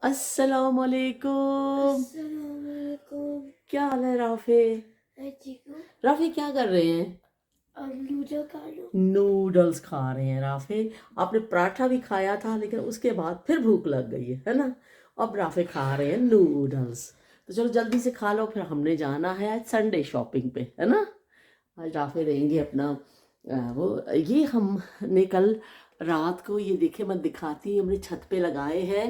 अस्सलाम वालेकुम। अस्सलामुअलैकुम। क्या हाल है राफे? मैं ठीक हूँ। राफे क्या कर रहे हैं? अब नूडल खा लो। नूडल्स खा रहे हैं राफे। आपने पराठा भी खाया था लेकिन उसके बाद फिर भूख लग गई है ना? अब राफे खा रहे हैं नूडल्स। तो चलो जल्दी से खा लो, फिर हमने जाना है आज संडे शॉपिंग पे, है ना? आज राफे देंगे अपना वो ये हमने कल रात को ये देखे, मैं दिखाती, हमने छत पे लगाए हैं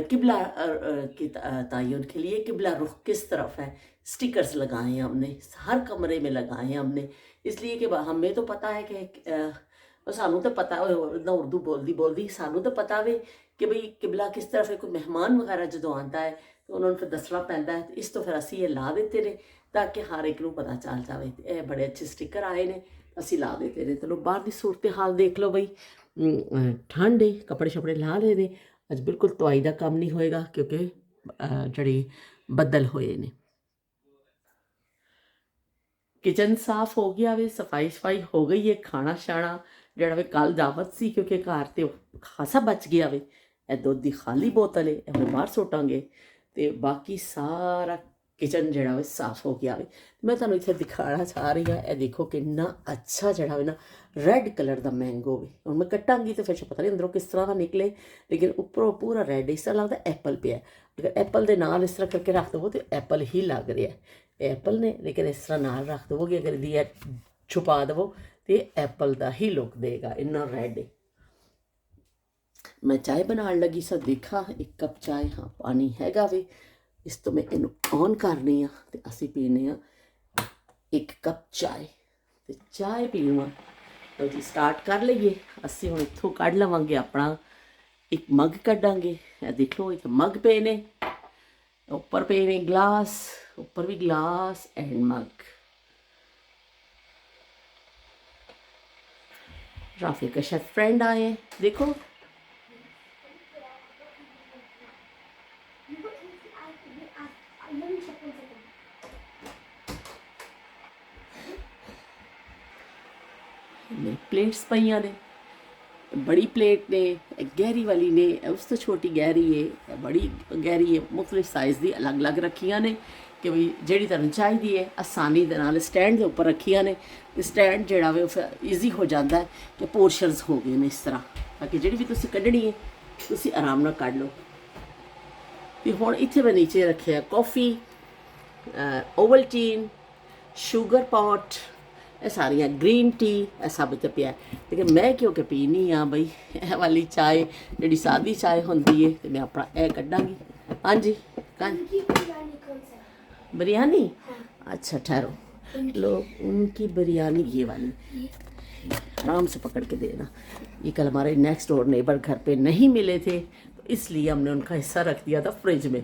किबला की तयन के लिए किबला रुख किस तरफ है, स्टिकर्स लगाए हैं हमने, हर कमरे में लगाए हैं हमने। इसलिए कि हमें तो पता है कि सानू तो पता ना, उर्दू बोलती सानू तो पता वे कि बई किबला किस तरफ है। कोई मेहमान वगैरह जो आता है तो उन्होंने फिर दसना पैंदा है। इस तो फिर असी ये ला देते ने ताकि हर एक को पता चल जाए। ये बड़े अच्छे स्टिकर आए ने, असी ला देते ने। चलो बाहर की सूरत हाल देख लो बई, ठंड है, कपड़े शपड़े ला रहे ने। अज बिल्कुल धुआई का काम नहीं होएगा क्योंकि जड़ी बदल होए ने। किचन साफ हो गया वे, सफाई सफाई हो गई है। खाना शाना जड़ा वे कल दावत सी क्योंकि घर तो खासा बच गया वे। ए दुध की खाली बोतल है, हम बाहर सुटांगे। तो बाकी सारा किचन जड़ा वे साफ हो गया वे। मैं तुहानू इत्थे दिखाना चाह रही हाँ, ए देखो कितना अच्छा जड़ा वे ना रैड कलर का मैंगो वे। हुण मैं कटांगी तो फिर पता नहीं अंदरों किस तरह का निकले, लेकिन उपरों पूरा रैड, इस तरह लगता एप्पल पे है। अगर एप्पल के नाल इस तरह करके रख दो तो एप्पल ही लग रहा है एप्पल ने, लेकिन इस तरह नाल रख दोगे, अगर दी छुपा दवो तो एप्पल का ही लुक देगा। इन्ना रैड है। मैं चाय बनाने लगी सा, देखा एक कप चाय, हाँ पानी हैगा वे। इस तो मैं इनू ऑन करनी हाँ तो असी पीने हाँ एक कप चाय। तो चाय पीवा तो जी स्टार्ट कर लीए। असी हम इतों कढ़ लवेंगे अपना एक मग, कढ़ांगे। देख लो इतने मग पे ने, ऊपर पे ने ग्लास, ऊपर भी ग्लास एंड मग। राफी का शायद फ्रेंड आए हैं, देखो। प्लेट्स पईया ने, बड़ी प्लेट ने, गहरी वाली ने, उस तो छोटी गहरी है, बड़ी गहरी है, मुख्तलिफ साइज़ की अलग अलग रखिया ने कि बई जी तुहानू चाहिए है। आसानी दे नाल स्टैंड के उपर रखिया ने। स्टैंड जोड़ा वे ईजी हो जाता है कि पोर्शनस हो गए ने इस तरह, ताकि जी भी तुम कढ़नी है तुम आराम नाल कढ़ लो। तो हुण इत्थे मैं नीचे रखे कॉफ़ी, ओवलटीन, शुगर पॉट, ये सारिया ग्रीन टी, यह सब इतने पिया। लेकिन मैं क्योंकि पीनी हाँ बई यह वाली चाय जी सादी चाय होंगी है, तो मैं अपना यह कढ़ांगी। हाँ जी बिरयानी, अच्छा ठहरो लो, उनकी बिरयानी ये वाली आराम से पकड़ के देना। ये कल हमारे नेक्स्ट डोर नेबर घर पे नहीं मिले थे तो इसलिए हमने उनका हिस्सा रख दिया था फ्रिज में।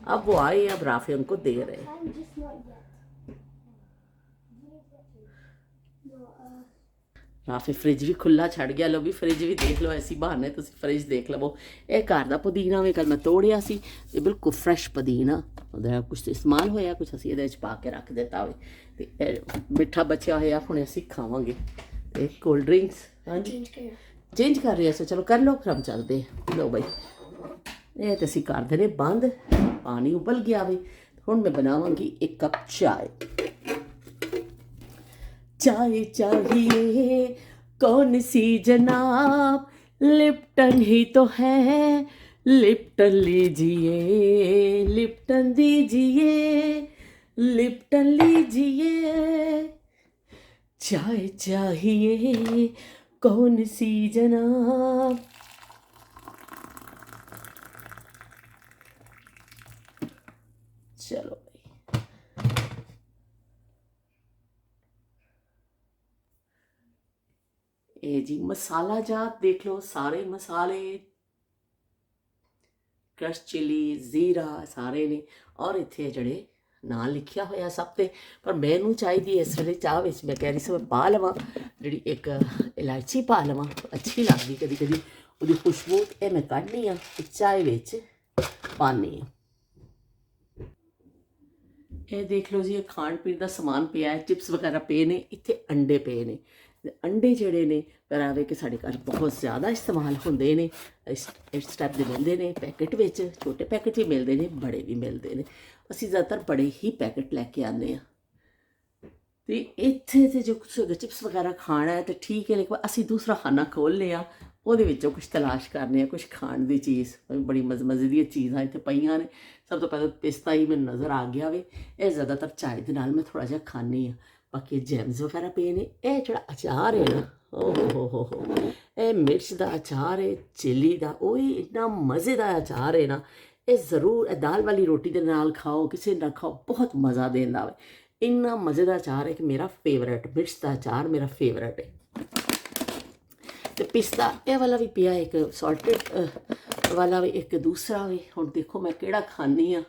अब वो आए, अब राफे उनको दे रहे हैं। राफे फ्रिज भी खुला छड़ गया, लो भी फ्रिज भी देख लो, ऐसी बहाने तुम फ्रिज देख लवो। ये घर का पुदीना भी कल मैं तोड़िया सी, ये बिल्कुल फ्रैश पुदीना, कुछ इस्तेमाल होया, कुछ असी ये पा के रख दिता हो। मिठा बचा होया हुणे असी खावांगे। कोल्ड ड्रिंक्स हाँ जी चेंज कर रहे हैं, चलो कर लो फिर हम चलते हैं। लो बई ये तो असी कर देने बंद, पानी उबल गया वे। हुण मैं बनावांगी एक कप चाय। चाय चाहिए कौन सी जनाब, लिप्टन ही तो है, लिप्टन लीजिए, लिप्टन दीजिए, लिप्टन लीजिए। चाय चाहिए कौन सी जनाब। चलो ये जी मसाला जात देख लो, सारे मसाले, क्रश चिली, जीरा सारे ने, और इतने जड़े ना लिखिया होया सब ते, पर मैनू चाहिए इस वे चाह में, मैं कह रही सी मैं पा लवां जी, एक इलायची पा लवां, अच्छी लगती कभी कभी वो खुशबू। ये मैं कढ़नी हाँ चाय विच पानी हाँ। ये देख लो जी, ये खाण पीण का समान पिया है, चिप्स वगैरह पे ने, इतने अंडे पे ने। अंडे जड़े ने ਪਰ ਆਵੇ ਕਿ ਸਾਡੇ ਘਰ ਬਹੁਤ ਜ਼ਿਆਦਾ ਇਸਤੇਮਾਲ ਹੁੰਦੇ ਨੇ। ਇਸ ਟਾਈਪ ਦੇ ਮਿਲਦੇ ਨੇ ਪੈਕਟ ਵਿੱਚ, ਛੋਟੇ ਪੈਕਟ ਵੀ ਮਿਲਦੇ ਨੇ, ਬੜੇ ਵੀ ਮਿਲਦੇ ਨੇ। ਅਸੀਂ ਜ਼ਿਆਦਾਤਰ ਬੜੇ ਹੀ ਪੈਕਟ ਲੈ ਕੇ ਆਉਂਦੇ ਹਾਂ। ਤੇ ਇੱਥੇ ਤੇ ਜੋ ਕੁਛ ਚਿਪਸ ਵਗੈਰਾ ਖਾਣਾ ਹੈ ਤੇ ਠੀਕ ਹੈ, ਲੇਕਿਨ ਅਸੀਂ ਦੂਸਰਾ ਖਾਨਾ ਖੋਲ੍ਹ ਲਿਆ, ਉਹਦੇ ਵਿੱਚੋਂ ਕੁਛ ਤਲਾਸ਼ ਕਰਨੇ ਆ, ਕੁਛ ਖਾਣ ਦੀ ਚੀਜ਼। ਬੜੀ ਮਜ਼ੇ ਦੀਆਂ ਚੀਜ਼ਾਂ ਇੱਥੇ ਪਈਆਂ ਨੇ। ਸਭ ਤੋਂ ਪਹਿਲਾਂ ਪਿਸਤਾ ਹੀ ਮੈਨੂੰ ਨਜ਼ਰ ਆ ਗਿਆ ਵੇ। ਇਹ ਜ਼ਿਆਦਾਤਰ ਚਾय ਦੇ ਨਾਲ ਮੈਂ ਥੋੜ੍ਹਾ ਜਿਹਾ ਖਾਂਦੀ ਹਾਂ। ਬਾਕੀ ਜੈਮਸ ਵਗੈਰਾ ਪਏ ਨੇ। ਇਹ ਜਿਹੜਾ ਅਚਾਰ ਹੈ ਨਾ, ਓ ਹੋ, ਇਹ ਮਿਰਚ ਦਾ ਅਚਾਰ ਹੈ, ਚਿੱਲੀ ਦਾ, ਉਹ ਹੀ ਇੰਨਾ ਮਜ਼ੇ ਦਾ ਅਚਾਰ ਹੈ ਨਾ। ਇਹ ਜ਼ਰੂਰ ਇਹ ਦਾਲ ਵਾਲੀ ਰੋਟੀ ਦੇ ਨਾਲ ਖਾਓ, ਕਿਸੇ ਨਾਲ ਖਾਓ, ਬਹੁਤ ਮਜ਼ਾ ਦਿੰਦਾ ਵੇ। ਇੰਨਾ ਮਜ਼ੇ ਦਾ ਅਚਾਰ ਹੈ ਕਿ ਮੇਰਾ ਫੇਵਰੇਟ ਮਿਰਚ ਦਾ ਅਚਾਰ ਮੇਰਾ ਫੇਵਰੇਟ ਹੈ। ਤੇ ਪਿਸਤਾ ਇਹ ਵਾਲਾ ਵੀ ਪਿਆ, ਇੱਕ ਸੌਲਟਡ ਵਾਲਾ ਵੀ, ਇੱਕ ਦੂਸਰਾ ਵੀ। ਹੁਣ ਦੇਖੋ ਮੈਂ ਕਿਹੜਾ ਖਾਂਦੀ ਹਾਂ,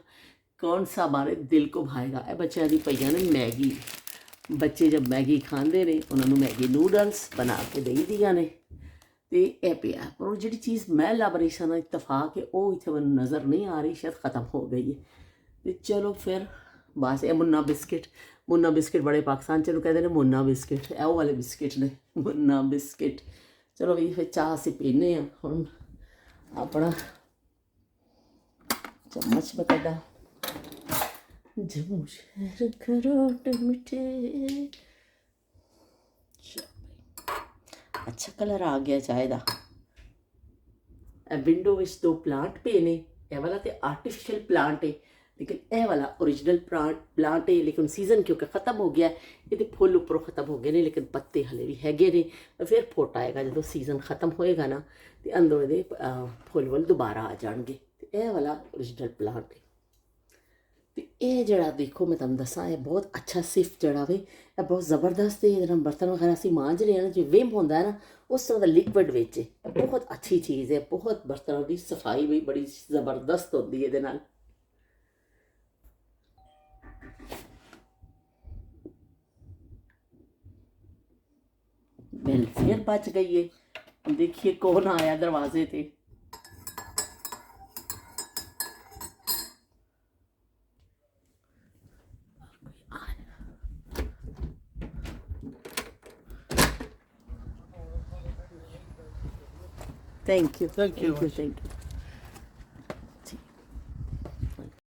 ਕੌਣ ਸਾ ਹਮਾਰੇ ਦਿਲ ਕੋ ਭਾਏਗਾ। ਇਹ ਬੱਚਿਆਂ ਦੀ ਪਈਆਂ ਨੇ ਮੈਗੀ। ਬੱਚੇ ਜਦ ਮੈਗੀ ਖਾਂਦੇ ਨੇ, ਉਹਨਾਂ ਨੂੰ ਮੈਗੀ ਨੂਡਲਸ ਬਣਾ ਕੇ ਦੇਈ ਦੀਆਂ ਨੇ। ਤੇ ਇਹ ਪਿਆ, ਪਰ ਉਹ ਜਿਹੜੀ ਚੀਜ਼ ਮੈਂ ਲੱਭ ਰਹੀ ਸੀ ਨਾ, ਇਤਫਾਕ ਹੈ ਉਹ ਇੱਥੇ ਮੈਨੂੰ ਨਜ਼ਰ ਨਹੀਂ ਆ ਰਹੀ, ਸ਼ਾਇਦ ख़त्म ਹੋ ਗਈ ਹੈ। ਤੇ ਚਲੋ ਫਿਰ ਬਸ ਇਹ ਮੁੰਨਾ ਬਿਸਕਿਟ ਬੜੇ ਪਾਕਿਸਤਾਨ 'ਚ ਨੂੰ ਕਹਿੰਦੇ ਨੇ ਮੁੰਨਾ ਬਿਸਕਿਟ, ਇਹ ਉਹ ਵਾਲੇ ਬਿਸਕਿਟ ਨੇ, ਮੁੰਨਾ ਬਿਸਕਿਟ। ਚਲੋ ਵੀ ਫਿਰ ਚਾਹ ਅਸੀਂ ਪੀਂਦੇ ਹਾਂ। ਹੁਣ ਆਪਣਾ ਚਮਚ ਮੈਂ ਕੱਢਾਂ। ਜਮੂ ਸ਼ਹਿਰ ਖਰੋਟ ਮਿੱਠੇ। ਅੱਛਾ ਕਲਰ ਆ ਗਿਆ ਚਾਹ ਦਾ। ਇਹ ਵਿੰਡੋ ਵਿੱਚ 2 ਪਲਾਂਟ ਪਏ ਨੇ। ਇਹ ਵਾਲਾ ਤੇ ਆਰਟੀਫਿਸ਼ਲ ਪਲਾਂਟ ਹੈ, ਲੇਕਿਨ ਇਹ ਵਾਲਾ ओरिजिनल ਪਲਾਂਟ ਹੈ। ਲੇਕਿਨ ਸੀਜ਼ਨ ਕਿਉਂਕਿ ख़त्म ਹੋ ਗਿਆ, ਇਹਦੇ ਫੁੱਲ ਉੱਪਰੋਂ ख़त्म ਹੋ ਗਏ ਨੇ, ਲੇਕਿਨ ਪੱਤੇ ਹਲੇ ਵੀ ਹੈਗੇ ਨੇ। ਫਿਰ ਫੁੱਟ ਆਏਗਾ ਜਦੋਂ ਸੀਜ਼ਨ ख़त्म ਹੋਏਗਾ ਨਾ, ਤੇ ਅੰਦਰੋਂ ਇਹਦੇ ਫੁੱਲ ਦੁਬਾਰਾ ਆ ਜਾਣਗੇ। ਤੇ ਇਹ ਵਾਲਾ ओरिजिनल ਪਲਾਂਟ ਹੈ। ਤੇ ਇਹ ਜਿਹੜਾ ਦੇਖੋ ਮੈਂ ਤੁਹਾਨੂੰ ਦੱਸਾਂ, ਇਹ ਬਹੁਤ ਅੱਛਾ ਸਿਫਟ ਜਿਹੜਾ ਵੇ, ਇਹ ਬਹੁਤ ਜ਼ਬਰਦਸਤ ਹੈ। ਇਹਦੇ ਨਾਲ ਬਰਤਨ ਵਗੈਰਾ ਅਸੀਂ ਮਾਂਜ ਰਹੇ ਹਾਂ ਨਾ, ਜਿਵੇਂ ਵਿਮ ਹੁੰਦਾ ਹੈ ਨਾ, ਉਸ ਤਰ੍ਹਾਂ ਦਾ ਲਿਕਵਿਡ ਵਿੱਚ ਹੈ। ਇਹ ਬਹੁਤ ਅੱਛੀ ਚੀਜ਼ ਹੈ। ਬਹੁਤ ਬਰਤਨਾਂ ਦੀ ਸਫਾਈ ਵੀ ਬੜੀ ਜ਼ਬਰਦਸਤ ਹੁੰਦੀ ਹੈ ਇਹਦੇ ਨਾਲ। बेल फिर बच गई है। देखिए कौन आया दरवाजे पे। Thank you.